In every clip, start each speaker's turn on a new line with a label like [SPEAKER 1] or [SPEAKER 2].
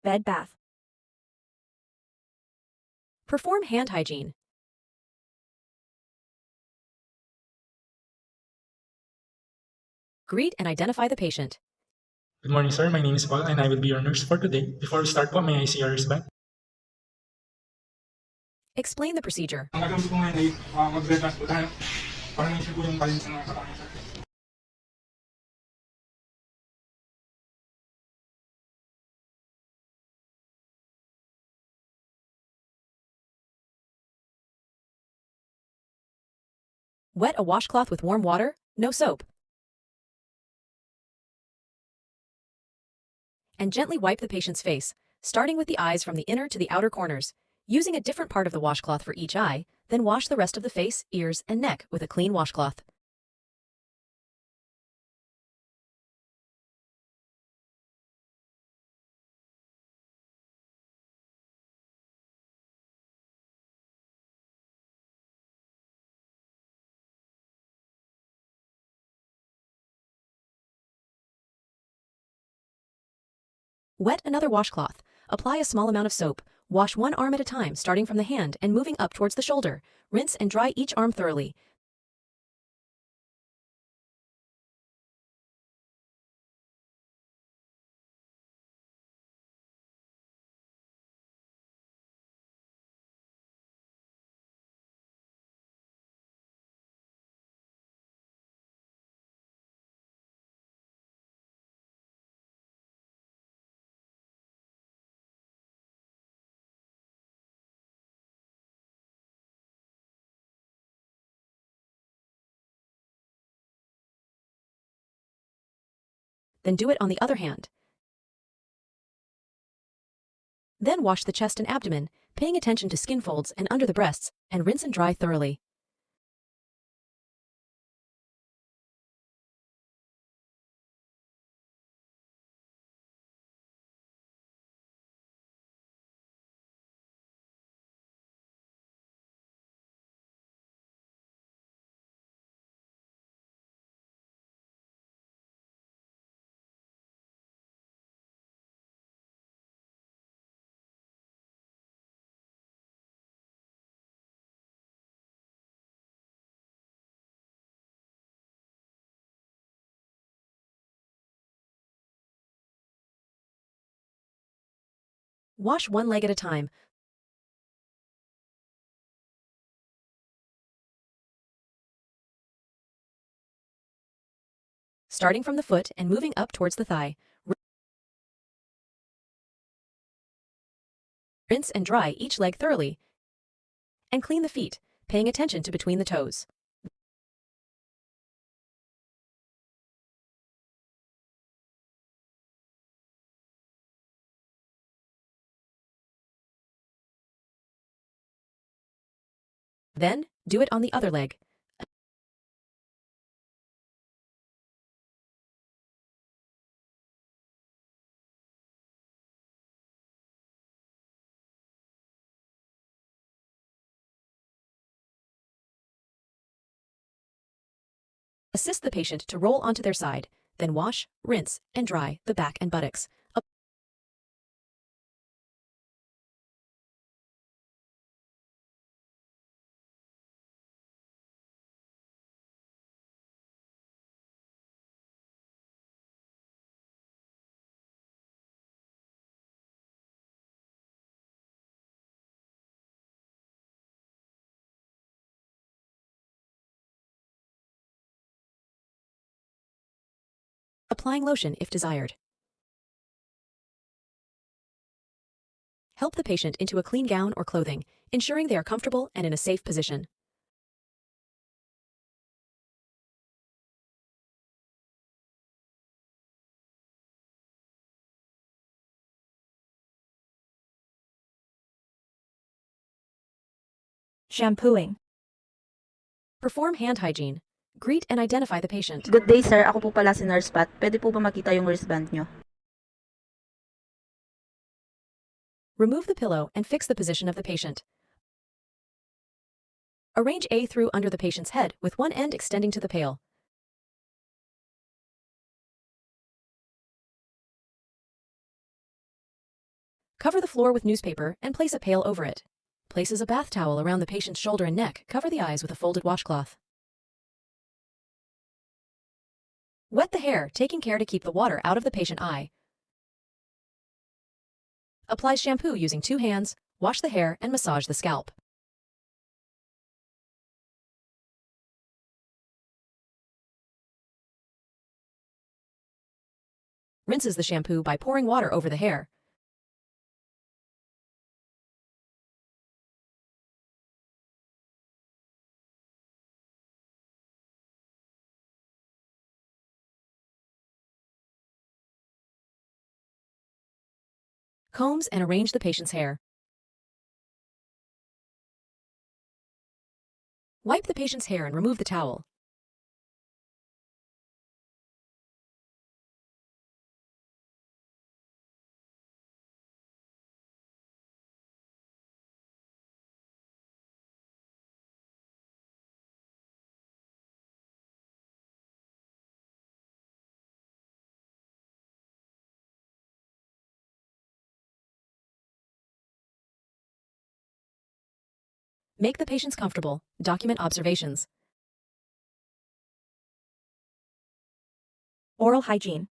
[SPEAKER 1] BedBath.
[SPEAKER 2] Perform hand hygiene. Greet and identify the patient.
[SPEAKER 3] Good morning, sir. My name is Paul, and I will be your nurse for today. Before we start po, may I see your wristband?
[SPEAKER 2] Explain the procedure.
[SPEAKER 3] Ang gagawin ko ngayon ay mag-breakfast po tayo. Para naisip po yung balance ng mga katawan, sir.
[SPEAKER 2] Wet a washcloth with warm water, no soap. And gently wipe the patient's face, starting with the eyes from the inner to the outer corners. Using a different part of the washcloth for each eye, then wash the rest of the face, ears, and neck with a clean washcloth. Wet another washcloth. Apply a small amount of soap. Wash one arm at a time, starting from the hand and moving up towards the shoulder. Rinse and dry each arm thoroughly. Then do it on the other hand. Then wash the chest and abdomen, paying attention to skin folds and under the breasts, and rinse and dry thoroughly. Wash one leg at a time. Starting from the foot and moving up towards the thigh. Rinse and dry each leg thoroughly. And clean the feet, paying attention to between the toes. Then, do it on the other leg. Assist the patient to roll onto their side, then wash, rinse, and dry the back and buttocks. Applying lotion if desired. Help the patient into a clean gown or clothing, ensuring they are comfortable and in a safe position.
[SPEAKER 1] Shampooing.
[SPEAKER 2] Perform hand hygiene. Greet and identify the patient.
[SPEAKER 4] Good day, sir. Ako po pala si Nurse Pat. Pwede po ba makita yung wristband nyo?
[SPEAKER 2] Remove the pillow and fix the position of the patient. Arrange A through under the patient's head with one end extending to the pail. Cover the floor with newspaper and place a pail over it. Places a bath towel around the patient's shoulder and neck. Cover the eyes with a folded washcloth. Wet the hair, taking care to keep the water out of the patient eye. Apply shampoo using 2 hands, wash the hair, and massage the scalp. Rinses the shampoo by pouring water over the hair. Combs and arrange the patient's hair. Wipe the patient's hair and remove the towel. Make the patients comfortable. Document observations.
[SPEAKER 1] Oral hygiene.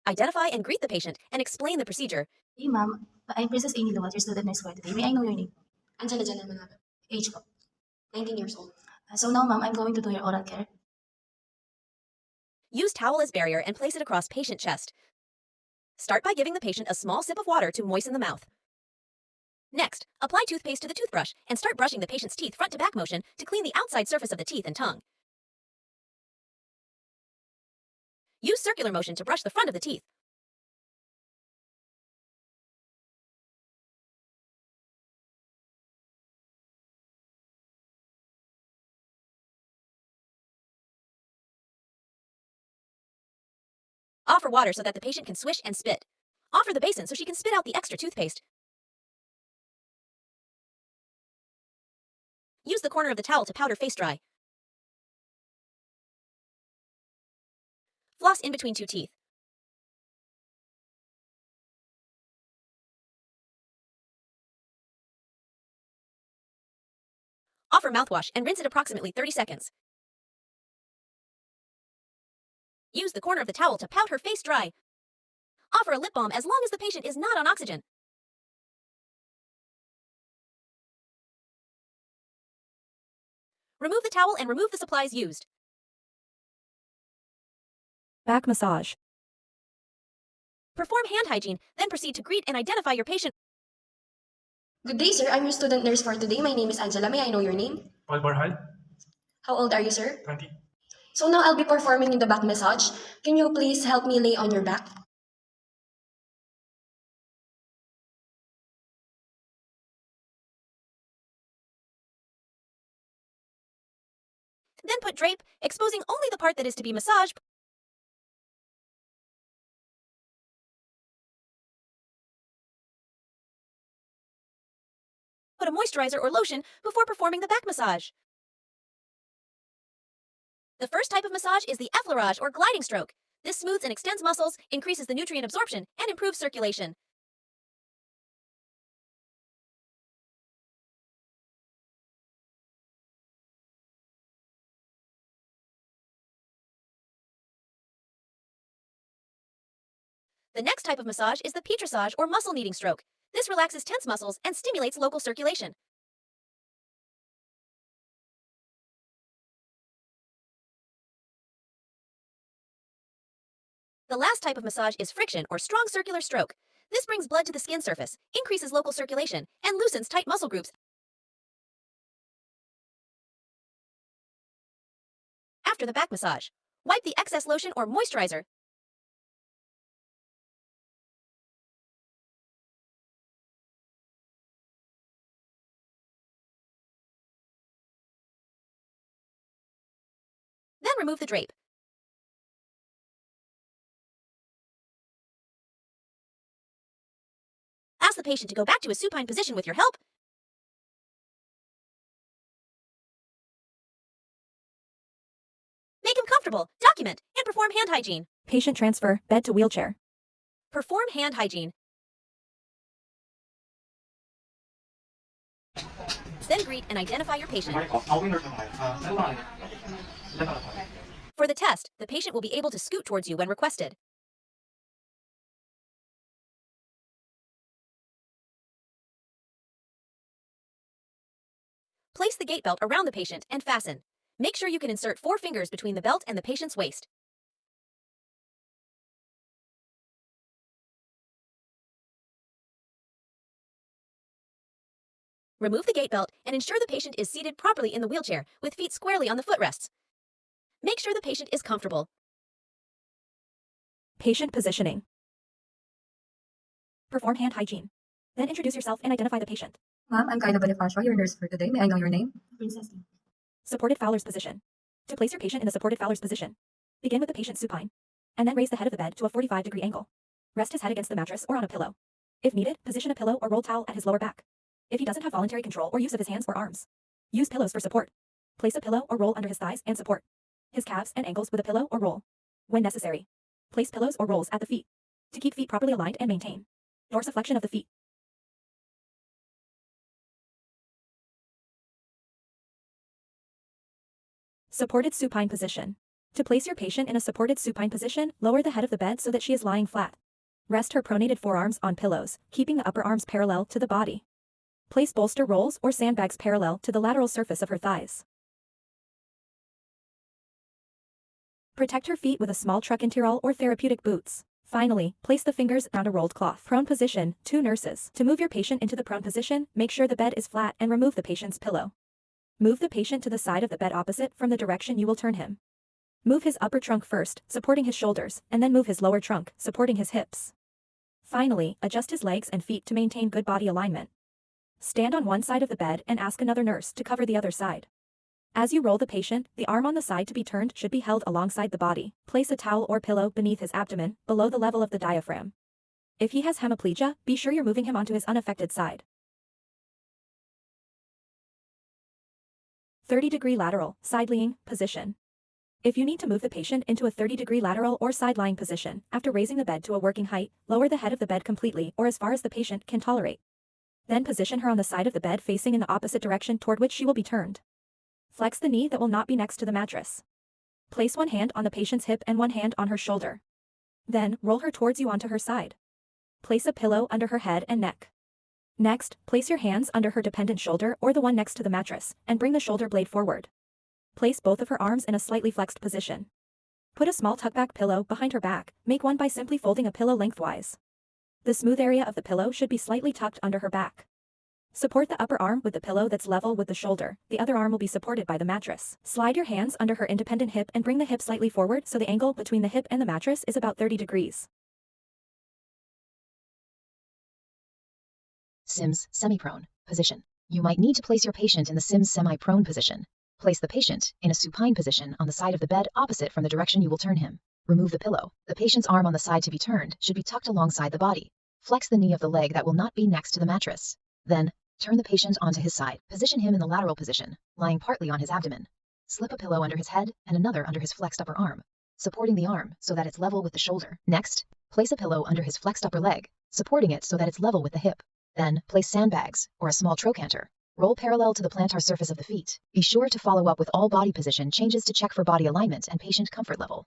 [SPEAKER 2] Identify and greet the patient and explain the procedure.
[SPEAKER 5] Hey ma'am, I'm Princess Anie Luat, your student nurse for today. May I know your name?
[SPEAKER 6] Janel, Manabat.
[SPEAKER 5] Age po.
[SPEAKER 6] 19 years old.
[SPEAKER 5] So now ma'am, I'm going to do your oral care.
[SPEAKER 2] Use towel as barrier and place it across patient chest. Start by giving the patient a small sip of water to moisten the mouth. Next, apply toothpaste to the toothbrush and start brushing the patient's teeth front to back motion to clean the outside surface of the teeth and tongue. Use circular motion to brush the front of the teeth. Offer water so that the patient can swish and spit. Offer the basin so she can spit out the extra toothpaste. Use the corner of the towel to powder face dry. Floss in between 2 teeth. Offer mouthwash and rinse it approximately 30 seconds. Use the corner of the towel to pout her face dry. Offer a lip balm as long as the patient is not on oxygen. Remove the towel and remove the supplies used.
[SPEAKER 1] Back massage.
[SPEAKER 2] Perform hand hygiene, then proceed to greet and identify your patient.
[SPEAKER 6] Good day, sir. I'm your student nurse for today. My name is Angela. May I know your name?
[SPEAKER 3] Borjal,
[SPEAKER 6] How old are you, sir?
[SPEAKER 3] 20.
[SPEAKER 6] So now I'll be performing the back massage. Can you please help me lay on your back?
[SPEAKER 2] Then put drape, exposing only the part that is to be massaged. Put a moisturizer or lotion before performing the back massage. The first type of massage is the effleurage or gliding stroke. This smooths and extends muscles, increases the nutrient absorption, and improves circulation. The next type of massage is the petrissage or muscle kneading stroke. This relaxes tense muscles and stimulates local circulation. The last type of massage is friction or strong circular stroke. This brings blood to the skin surface, increases local circulation, and loosens tight muscle groups. After the back massage, wipe the excess lotion or moisturizer. Then remove the drape. Ask the patient to go back to a supine position with your help. Make him comfortable, document, and perform hand hygiene.
[SPEAKER 1] Patient transfer, bed to wheelchair.
[SPEAKER 2] Perform hand hygiene. Then greet and identify your patient.
[SPEAKER 7] Nurse naman kayo. Saan pa kayo? Diyan pa lang po.
[SPEAKER 2] For the test, the patient will be able to scoot towards you when requested. Place the gait belt around the patient and fasten. Make sure you can insert 4 fingers between the belt and the patient's waist. Remove the gait belt and ensure the patient is seated properly in the wheelchair with feet squarely on the footrests. Make sure the patient is comfortable.
[SPEAKER 1] Patient positioning. Perform hand hygiene. Then introduce yourself and identify the patient.
[SPEAKER 8] Ma'am, I'm Kyla Bonifacio, your nurse for today. May I know your name?
[SPEAKER 5] Princess E.
[SPEAKER 1] Supported Fowler's position. To place your patient in the supported Fowler's position, begin with the patient supine, and then raise the head of the bed to a 45-degree angle. Rest his head against the mattress or on a pillow. If needed, position a pillow or roll towel at his lower back. If he doesn't have voluntary control or use of his hands or arms, use pillows for support. Place a pillow or roll under his thighs and support his calves and ankles with a pillow or roll. When necessary, place pillows or rolls at the feet to keep feet properly aligned and maintain dorsiflexion of the feet. Supported supine position. To place your patient in a supported supine position, lower the head of the bed so that she is lying flat. Rest her pronated forearms on pillows, keeping the upper arms parallel to the body. Place bolster rolls or sandbags parallel to the lateral surface of her thighs. Protect her feet with a small truck-interior or therapeutic boots. Finally, place the fingers around a rolled cloth. Prone position, 2 nurses. To move your patient into the prone position, make sure the bed is flat and remove the patient's pillow. Move the patient to the side of the bed opposite from the direction you will turn him. Move his upper trunk first, supporting his shoulders, and then move his lower trunk, supporting his hips. Finally, adjust his legs and feet to maintain good body alignment. Stand on one side of the bed and ask another nurse to cover the other side. As you roll the patient, the arm on the side to be turned should be held alongside the body. Place a towel or pillow beneath his abdomen, below the level of the diaphragm. If he has hemiplegia, be sure you're moving him onto his unaffected side. 30-degree lateral, side-lying, position. If you need to move the patient into a 30-degree lateral or side-lying position, after raising the bed to a working height, lower the head of the bed completely or as far as the patient can tolerate. Then position her on the side of the bed facing in the opposite direction toward which she will be turned. Flex the knee that will not be next to the mattress. Place one hand on the patient's hip and one hand on her shoulder. Then, roll her towards you onto her side. Place a pillow under her head and neck. Next, place your hands under her dependent shoulder or the one next to the mattress, and bring the shoulder blade forward. Place both of her arms in a slightly flexed position. Put a small tuckback pillow behind her back, make one by simply folding a pillow lengthwise. The smooth area of the pillow should be slightly tucked under her back. Support the upper arm with the pillow that's level with the shoulder, the other arm will be supported by the mattress. Slide your hands under her independent hip and bring the hip slightly forward so the angle between the hip and the mattress is about 30 degrees.
[SPEAKER 9] Sims semi-prone position. You might need to place your patient in the Sims semi-prone position. Place the patient in a supine position on the side of the bed opposite from the direction you will turn him. Remove the pillow. The patient's arm on the side to be turned should be tucked alongside the body. Flex the knee of the leg that will not be next to the mattress. Then, turn the patient onto his side. Position him in the lateral position, lying partly on his abdomen. Slip a pillow under his head and another under his flexed upper arm, supporting the arm so that it's level with the shoulder. Next, place a pillow under his flexed upper leg, supporting it so that it's level with the hip. Then, place sandbags, or a small trochanter. Roll parallel to the plantar surface of the feet. Be sure to follow up with all body position changes to check for body alignment and patient comfort level.